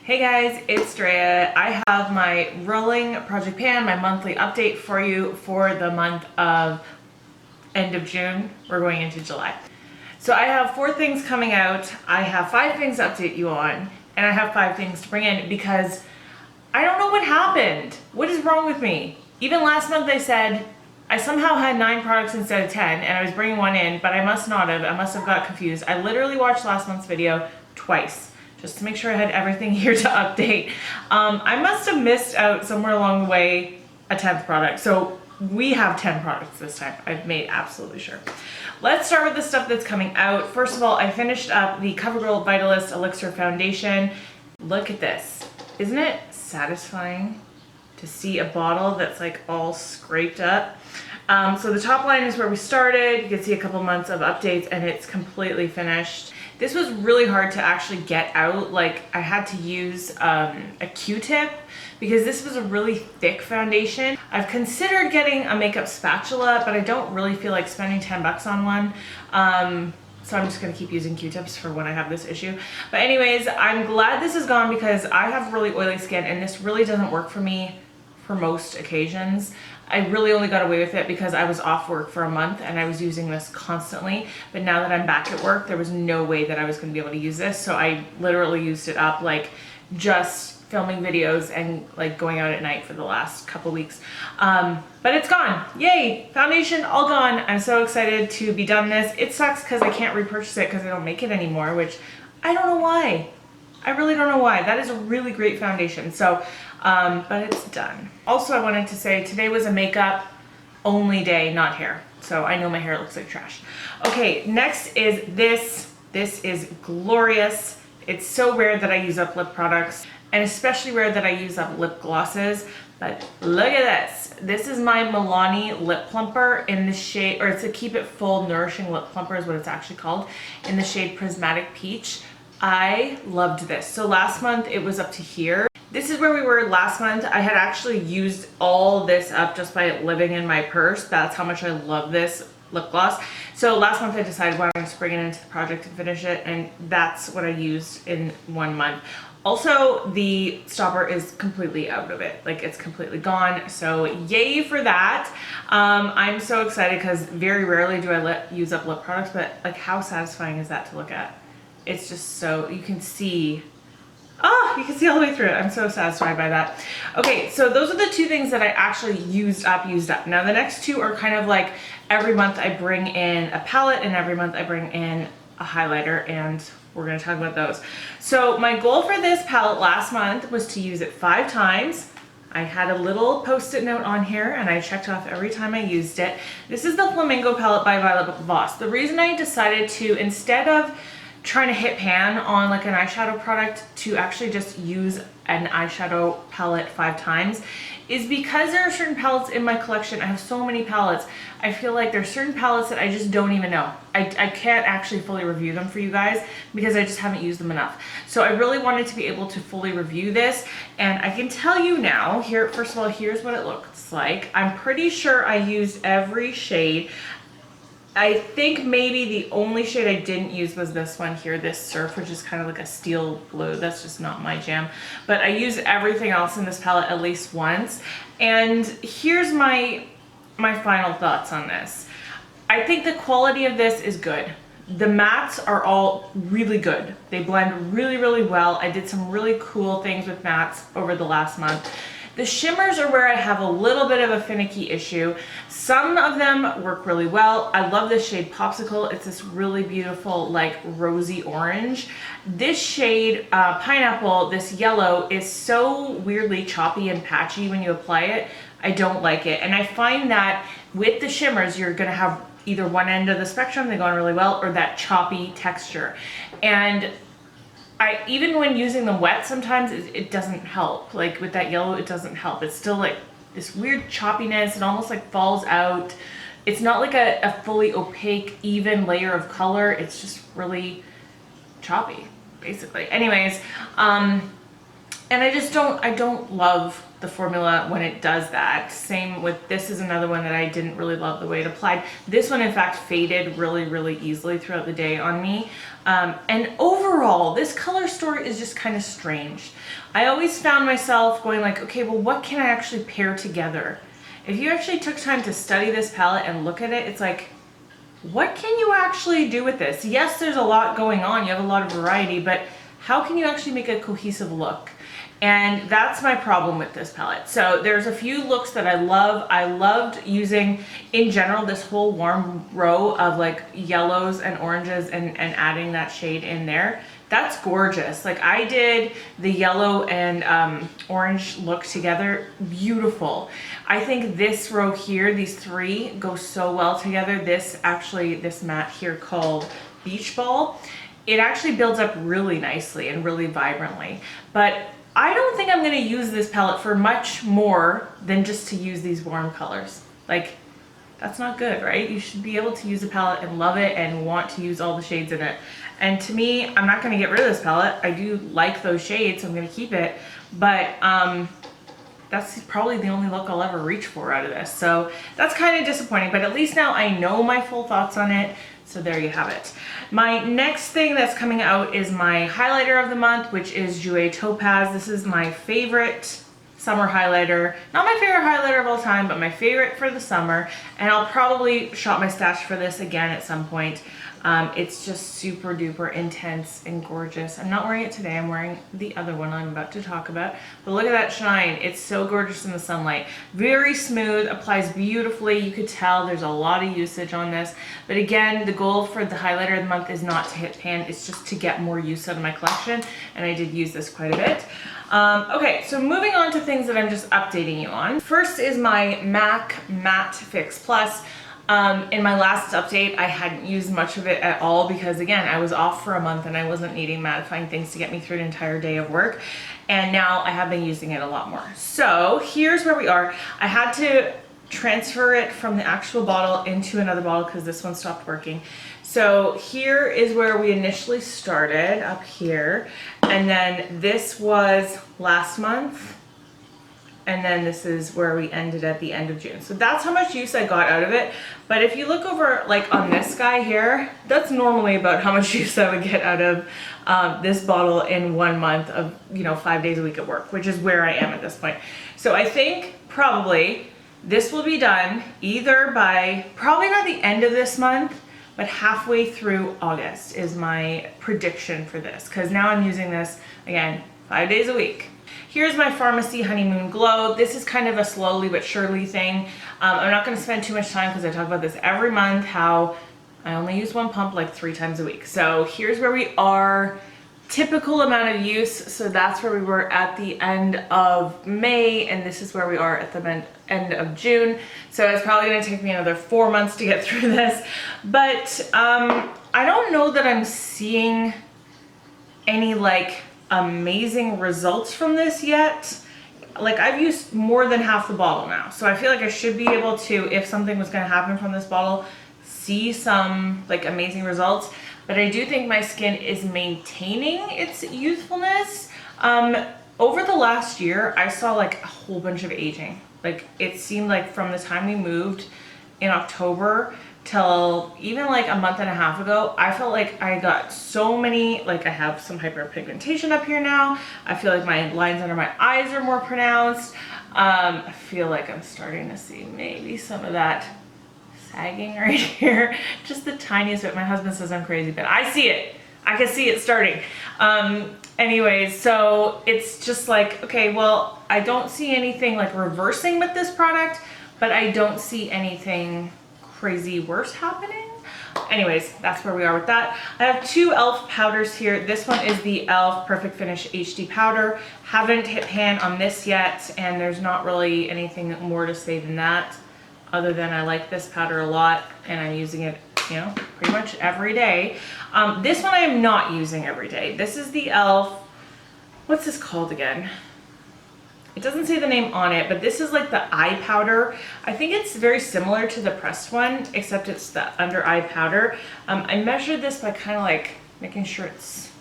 Hey guys, it's Andrea. I have my rolling project pan, my monthly update for you for the month of end of June. We're going into July. So I have 4 things coming out. I have 5 things to update you on, and I have 5 things to bring in because I don't know what happened. What is wrong with me? Even last month I said I somehow had 9 products instead of 10 and I was bringing one in, but I must not have. I must have got confused. I literally watched last month's video twice, just to make sure I had everything here to update. I must have missed out somewhere along the way a 10th product. So we have 10 products this time. I've made absolutely sure. Let's start with the stuff that's coming out. First of all, I finished up the CoverGirl Vitalist Elixir Foundation. Look at this. Isn't it satisfying to see a bottle that's like all scraped up? So the top line is where we started. You can see a couple months of updates and it's completely finished. This was really hard to actually get out. Like I had to use a Q-tip because this was a really thick foundation. I've considered getting a makeup spatula, but I don't really feel like spending 10 bucks on one. So I'm just gonna keep using Q-tips for when I have this issue. But anyways, I'm glad this is gone because I have really oily skin and this really doesn't work for me for most occasions. I really only got away with it because I was off work for a month and I was using this constantly. But now that I'm back at work, there was no way that I was gonna be able to use this. So I literally used it up like just filming videos and like going out at night for the last couple weeks. But it's gone. Yay! Foundation all gone. I'm so excited to be done this. It sucks because I can't repurchase it because they don't make it anymore, which I don't know why. I really don't know why. That is a really great foundation. So, but it's done. Also, I wanted to say today was a makeup only day, not hair. So I know my hair looks like trash. Okay, next is this. This is glorious. It's so rare that I use up lip products and especially rare that I use up lip glosses. But look at this. This is my Milani lip plumper in the shade, or it's a Keep It Full Nourishing Lip Plumper is what it's actually called, in the shade Prismatic Peach. I loved this. So last month it was up to here. This is where we were last month. I had actually used all this up just by it living in my purse. That's how much I love this lip gloss. So last month I decided why don't I just bring it into the project and finish it, and that's what I used in 1 month. Also, the stopper is completely out of it. Like it's completely gone. So yay for that. I'm so excited because very rarely do I use up lip products, but like how satisfying is that to look at? It's just so, you can see, you can see all the way through it. I'm so satisfied by that. Okay, so those are the 2 things that I actually used up. Now the next 2 are kind of like every month I bring in a palette and every month I bring in a highlighter, and we're gonna talk about those. So my goal for this palette last month was to use it 5 times. I had a little post-it note on here and I checked off every time I used it. This is the Flamingo palette by Violet Voss. The reason I decided to, instead of trying to hit pan on like an eyeshadow product, to actually just use an eyeshadow palette 5 times is because there are certain palettes in my collection. I have so many palettes. I feel like there's certain palettes that I just don't even know. I can't actually fully review them for you guys because I just haven't used them enough. So I really wanted to be able to fully review this, and I can tell you now, here, first of all, here's what it looks like. I'm pretty sure I used every shade. I think maybe the only shade I didn't use was this one here, this Surf, which is kind of like a steel blue. That's just not my jam. But I used everything else in this palette at least once. And here's my final thoughts on this. I think the quality of this is good. The mattes are all really good. They blend really, really well. I did some really cool things with mattes over the last month. The shimmers are where I have a little bit of a finicky issue. Some of them work really well. I love this shade Popsicle. It's this really beautiful like rosy orange. This shade Pineapple, this yellow, is so weirdly choppy and patchy when you apply it. I don't like it. And I find that with the shimmers, you're gonna have either one end of the spectrum, they go on really well, or that choppy texture. And even when using them wet, sometimes it doesn't help. Like with that yellow, it doesn't help. It's still like this weird choppiness. It almost like falls out. It's not like a fully opaque, even layer of color. It's just really choppy, basically. Anyways, and I don't love the formula when it does that. Same with, this is another one that I didn't really love the way it applied. This one in fact faded really easily throughout the day on me. And overall, this color story is just kind of strange. I always found myself going like, okay, well, what can I actually pair together? If you actually took time to study this palette and look at it, it's like, what can you actually do with this? Yes, there's a lot going on. You have a lot of variety, but how can you actually make a cohesive look? And that's my problem with this palette. So there's a few looks that I love. I loved using, in general, this whole warm row of like yellows and oranges and adding that shade in there. That's gorgeous. Like I did the yellow and orange look together, beautiful. I think this row here, these three go so well together. This matte here called Beach Ball, it actually builds up really nicely and really vibrantly. But I don't think I'm gonna use this palette for much more than just to use these warm colors. Like, that's not good, right? You should be able to use a palette and love it and want to use all the shades in it. And to me, I'm not gonna get rid of this palette. I do like those shades, so I'm gonna keep it. But that's probably the only look I'll ever reach for out of this. So that's kind of disappointing, but at least now I know my full thoughts on it. So there you have it. My next thing that's coming out is my highlighter of the month, which is Jouer Topaz. This is my favorite summer highlighter. Not my favorite highlighter of all time, but my favorite for the summer. And I'll probably shop my stash for this again at some point. It's just super duper intense and gorgeous. I'm not wearing it today, I'm wearing the other one I'm about to talk about. But look at that shine, it's so gorgeous in the sunlight. Very smooth, applies beautifully. You could tell there's a lot of usage on this. But again, the goal for the highlighter of the month is not to hit pan, it's just to get more use out of my collection. And I did use this quite a bit. Okay, so moving on to things that I'm just updating you on. First is my MAC Matte Fix Plus. In my last update, I hadn't used much of it at all because again, I was off for a month and I wasn't needing mattifying things to get me through an entire day of work. And now I have been using it a lot more. So here's where we are. I had to transfer it from the actual bottle into another bottle because this one stopped working. So here is where we initially started, up here. And then this was last month. And then this is where we ended at the end of June. So that's how much use I got out of it. But if you look over like on this guy here, that's normally about how much use I would get out of this bottle in 1 month of, 5 days a week at work, which is where I am at this point. So I think probably this will be done either by, probably not the end of this month, but halfway through August is my prediction for this. Because now I'm using this, again, 5 days a week. Here's my Pharmacy Honeymoon Glow. This is kind of a slowly but surely thing. I'm not going to spend too much time because I talk about this every month, how I only use one pump like 3 times a week. So here's where we are. Typical amount of use. So that's where we were at the end of May, and this is where we are at the end of June. So it's probably going to take me another 4 months to get through this. But I don't know that I'm seeing any like amazing results from this yet. Like I've used more than half the bottle now, so I feel like I should be able to, if something was going to happen from this bottle, see some like amazing results. But I do think my skin is maintaining its youthfulness. Over the last year I saw like a whole bunch of aging. Like it seemed like from the time we moved in October till even like a month and a half ago, I felt like I got so many, like I have some hyperpigmentation up here now. I feel like my lines under my eyes are more pronounced. I feel like I'm starting to see maybe some of that sagging right here. Just the tiniest bit. My husband says I'm crazy, but I see it. I can see it starting. Anyways, so it's just like, okay, well, I don't see anything like reversing with this product, but I don't see anything crazy worse happening. Anyways, that's where we are with that. I have 2 e.l.f. powders here. This one is the e.l.f. Perfect Finish HD powder. Haven't hit pan on this yet, and there's not really anything more to say than that, other than I like this powder a lot and I'm using it, pretty much every day. This one I am not using every day. This is the e.l.f. What's this called again? It doesn't say the name on it, but this is like the eye powder. I think it's very similar to the pressed one, except it's the under eye powder. I measured this by kind of like making sure it's,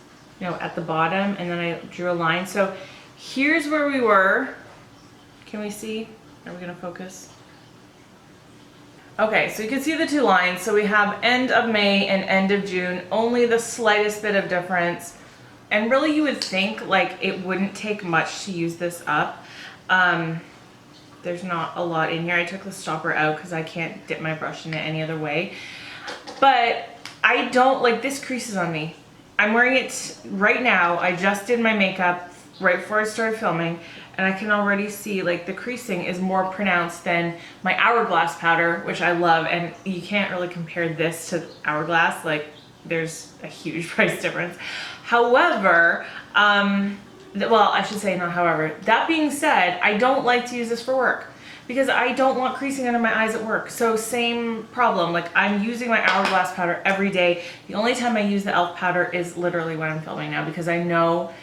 at the bottom, and then I drew a line. So here's where we were Can we see? Are we gonna focus? Okay, so you can see the two lines. So we have end of May and end of June, only the slightest bit of difference. And really you would think like it wouldn't take much to use this up. There's not a lot in here. I took the stopper out because I can't dip my brush in it any other way. But I don't, like, this creases on me. I'm wearing it right now. I just did my makeup right before I started filming, and I can already see like the creasing is more pronounced than my Hourglass powder, which I love, and you can't really compare this to Hourglass. Like, there's a huge price difference. However, well, I should say not however. That being said, I don't like to use this for work because I don't want creasing under my eyes at work. So same problem, like I'm using my Hourglass powder every day. The only time I use the e.l.f. powder is literally when I'm filming now, because I know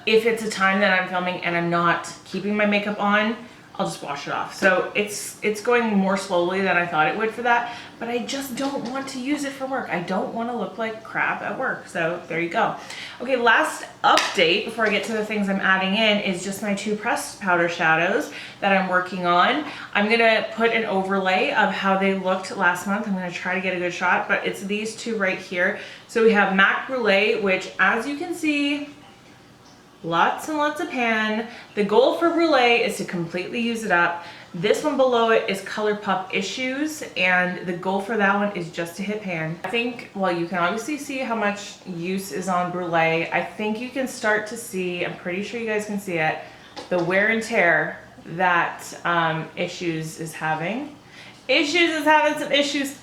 if it's a time that I'm filming and I'm not keeping my makeup on, I'll just wash it off. So it's going more slowly than I thought it would for that, but I just don't want to use it for work. I don't want to look like crap at work. So there you go. Okay, last update before I get to the things I'm adding in is just my two pressed powder shadows that I'm working on. I'm gonna put an overlay of how they looked last month. I'm gonna try to get a good shot, but it's these two right here. So we have Mac Brulee, which as you can see, lots and lots of pan. The goal for Brulee is to completely use it up. This one below it is Colourpop Issues, and the goal for that one is just to hit pan. I think, well, you can obviously see how much use is on Brulee. I think you can start to see, I'm pretty sure you guys can see it, the wear and tear that Issues is having. Issues is having some issues.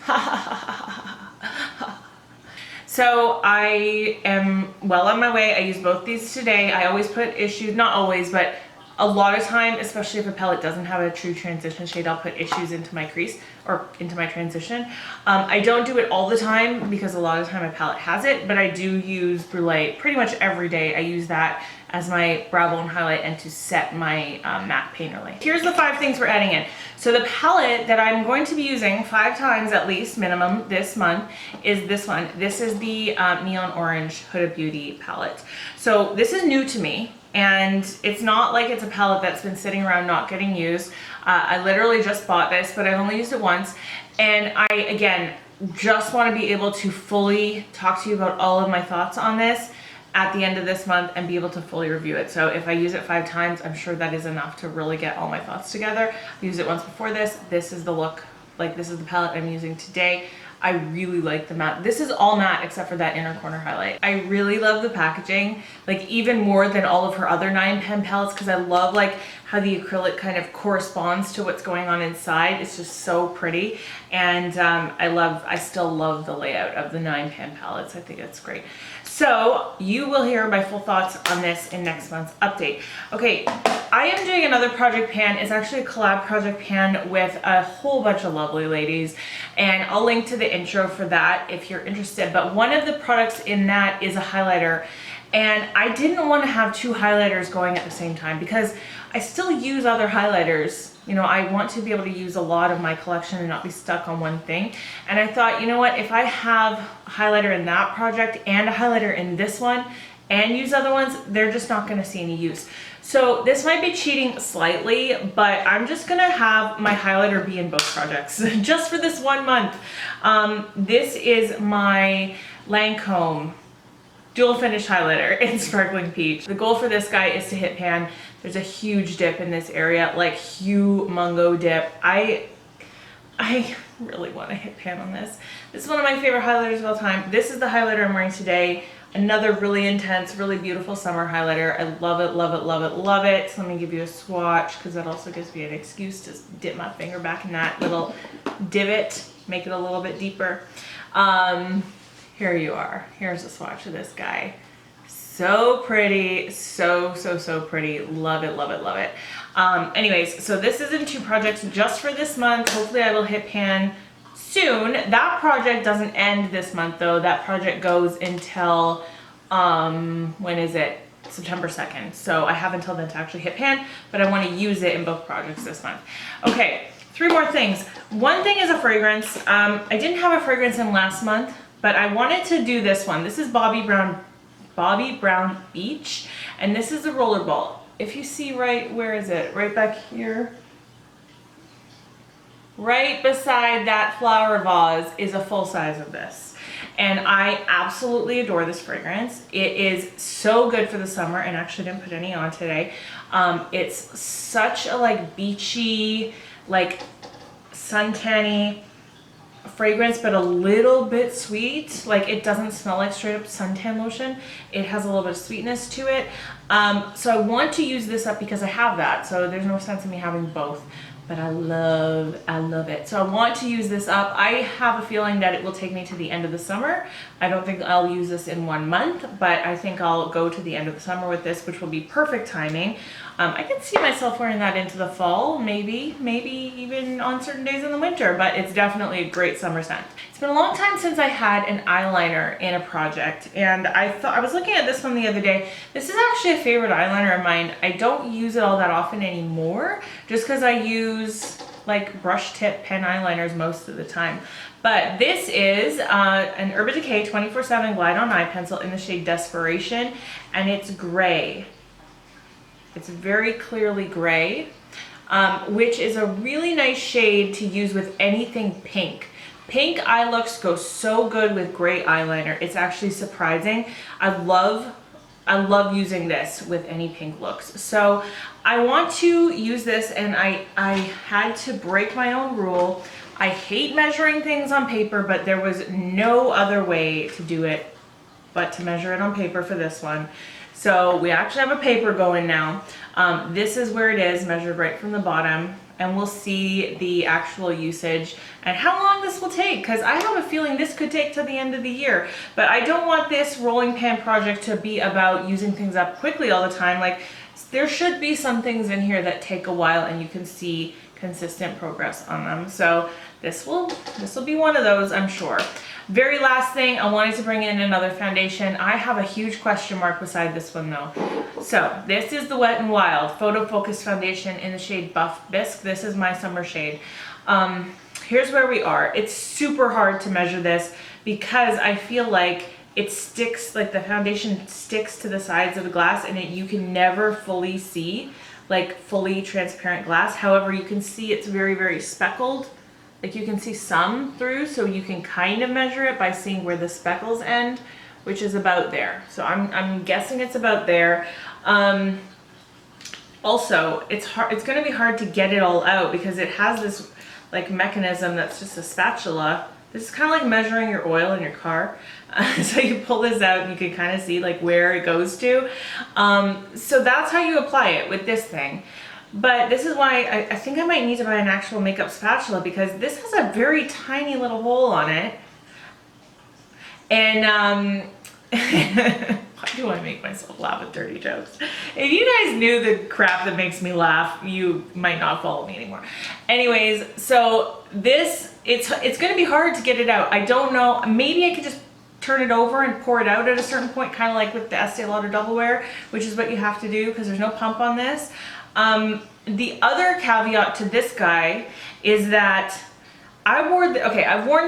So I am well on my way. I use both these today. I always put Issues, not always, but a lot of time, especially if a palette doesn't have a true transition shade, I'll put Issues into my crease or into my transition. I don't do it all the time because a lot of time my palette has it, but I do use Brulee pretty much every day. I use that as my brow bone highlight and to set my matte painter lay. Here's the 5 things we're adding in. So the palette that I'm going to be using 5 times at least minimum this month is this one. This is the Neon Orange Huda Beauty palette. So this is new to me, and it's not like it's a palette that's been sitting around not getting used. I literally just bought this, but I've only used it once. And I, again, just want to be able to fully talk to you about all of my thoughts on this at the end of this month and be able to fully review it. So if I use it 5 times, I'm sure that is enough to really get all my thoughts together. I used it once before this. This is the look, like this is the palette I'm using today. I really like the matte. This is all matte except for that inner corner highlight. I really love the packaging, like even more than all of her other 9 pen palettes, because I love like how the acrylic kind of corresponds to what's going on inside. It's just so pretty. And I still love the layout of the 9 pen palettes. I think it's great. So you will hear my full thoughts on this in next month's update. Okay, I am doing another project pan. It's actually a collab project pan with a whole bunch of lovely ladies, and I'll link to the intro for that if you're interested. But one of the products in that is a highlighter, and I didn't want to have 2 highlighters going at the same time because I still use other highlighters. You know, I want to be able to use a lot of my collection and not be stuck on one thing. And I thought, you know what, if I have a highlighter in that project and a highlighter in this one and use other ones, they're just not going to see any use. So this might be cheating slightly, but I'm just going to have my highlighter be in both projects just for this 1 month. This is my Lancome dual finish highlighter in Sparkling Peach. The goal for this guy is to hit pan. There's a huge dip in this area, like humongo dip. I really want to hit pan on this. This is one of my favorite highlighters of all time. This is the highlighter I'm wearing today. Another really intense, really beautiful summer highlighter. I love it, love it, love it, love it. So let me give you a swatch because that also gives me an excuse to dip my finger back in that little divot, make it a little bit deeper. Here you are. Here's a swatch of this guy. So pretty, so pretty. Love it, love it, love it. Anyways, so this is in 2 projects just for this month. Hopefully I will hit pan soon. That project doesn't end this month though. That project goes until, when is it? September 2nd. So I have until then to actually hit pan, but I want to use it in both projects this month. Okay, 3 more things. One thing is a fragrance. I didn't have a fragrance in last month, but I wanted to do this one. This is Bobbi Brown Beach, and this is the rollerball. if you see right, where is it? Right back here. Right beside that flower vase is a full size of this. And I absolutely adore this fragrance. It is so good for the summer, and actually didn't put any on today. It's such a like beachy, like suntanny fragrance, but a little bit sweet. Like it doesn't smell like straight up suntan lotion. It has a little bit of sweetness to it. So I want to use this up because I have that. So there's no sense in me having both. But I love it. So I want to use this up. I have a feeling that it will take me to the end of the summer. I don't think I'll use this in 1 month, but I think I'll go to the end of the summer with this, which will be perfect timing. I can see myself wearing that into the fall, maybe even on certain days in the winter, but it's definitely a great summer scent. It's been a long time since I had an eyeliner in a project, and I was looking at this one the other day. This is actually a favorite eyeliner of mine. I don't use it all that often anymore, just because I use like brush tip pen eyeliners most of the time. But this is an Urban Decay 24/7 Glide On Eye Pencil in the shade Desperation, and it's gray. It's very clearly gray, which is a really nice shade to use with anything pink. Pink eye looks go so good with gray eyeliner. It's actually surprising. I love using this with any pink looks. So I want to use this, and I had to break my own rule. I hate measuring things on paper, but there was no other way to do it but to measure it on paper for this one. So we actually have a paper going now. This is where it is, measured right from the bottom, and we'll see the actual usage and how long this will take, because I have a feeling this could take to the end of the year. But I don't want this rolling pan project to be about using things up quickly all the time. Like, there should be some things in here that take a while and you can see consistent progress on them. So this will be one of those, I'm sure. Very last thing, I wanted to bring in another foundation. I have a huge question mark beside this one though. So this is the Wet n Wild Photofocus foundation in the shade Buff Bisque. This is my summer shade. Here's where we are. It's super hard to measure this because I feel like it sticks, like the foundation sticks to the sides of the glass, and you can never fully see, like fully transparent glass. However, you can see it's very, very speckled. Like you can see some through, so you can kind of measure it by seeing where the speckles end, which is about there. So I'm guessing it's about there. Also, it's going to be hard to get it all out because it has this like mechanism that's just a spatula. This is kind of like measuring your oil in your car. So you pull this out and you can kind of see like where it goes to. So that's how you apply it with this thing. But this is why I think I might need to buy an actual makeup spatula, because this has a very tiny little hole on it. And why do I make myself laugh at dirty jokes? If you guys knew the crap that makes me laugh, you might not follow me anymore. Anyways, so this, it's going to be hard to get it out. I don't know. Maybe I could just turn it over and pour it out at a certain point, kind of like with the Estee Lauder Double Wear, which is what you have to do because there's no pump on this. The other caveat to this guy is that I've worn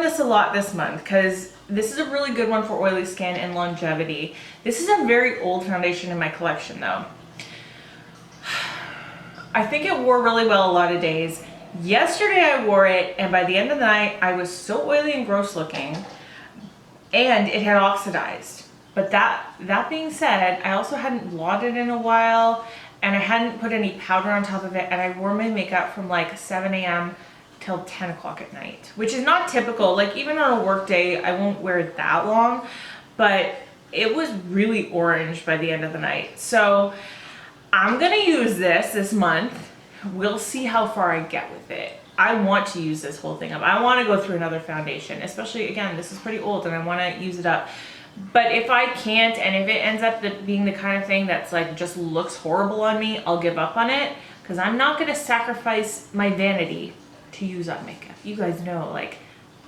this a lot this month because this is a really good one for oily skin and longevity. This is a very old foundation in my collection though. I think it wore really well a lot of days. Yesterday I wore it, and by the end of the night I was so oily and gross looking, and it had oxidized. But that being said, I also hadn't blotted in a while, and I hadn't put any powder on top of it, and I wore my makeup from like 7 a.m. till 10 o'clock at night, which is not typical. Like even on a work day, I won't wear it that long, but it was really orange by the end of the night. So I'm gonna use this month. We'll see how far I get with it. I want to use this whole thing up. I want to go through another foundation, especially again, this is pretty old and I want to use it up. But if I can't, and if it ends up being the kind of thing that's like just looks horrible on me, I'll give up on it, because I'm not going to sacrifice my vanity to use up makeup. You guys know, like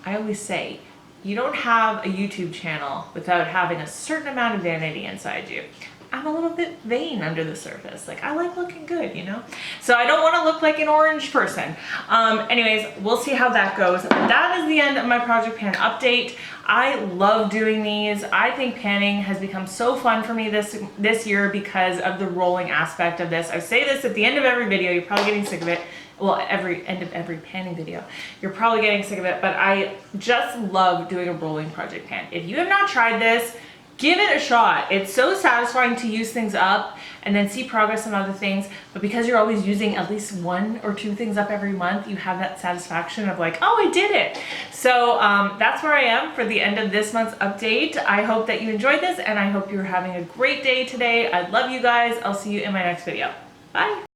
I always say, you don't have a YouTube channel without having a certain amount of vanity inside you. I'm a little bit vain under the surface. Like, I like looking good, you know? So I don't want to look like an orange person. Anyways, we'll see how that goes. That is the end of my Project Pan update. I love doing these. I think panning has become so fun for me this year because of the rolling aspect of this. I say this at the end of every video. You're probably getting sick of it. Well, end of every panning video, you're probably getting sick of it, but I just love doing a rolling project pan. If you have not tried this, give it a shot. It's so satisfying to use things up and then see progress on other things, but because you're always using at least 1 or 2 things up every month, you have that satisfaction of like, oh, I did it. So that's where I am for the end of this month's update. I hope that you enjoyed this, and I hope you're having a great day today. I love you guys. I'll see you in my next video. Bye.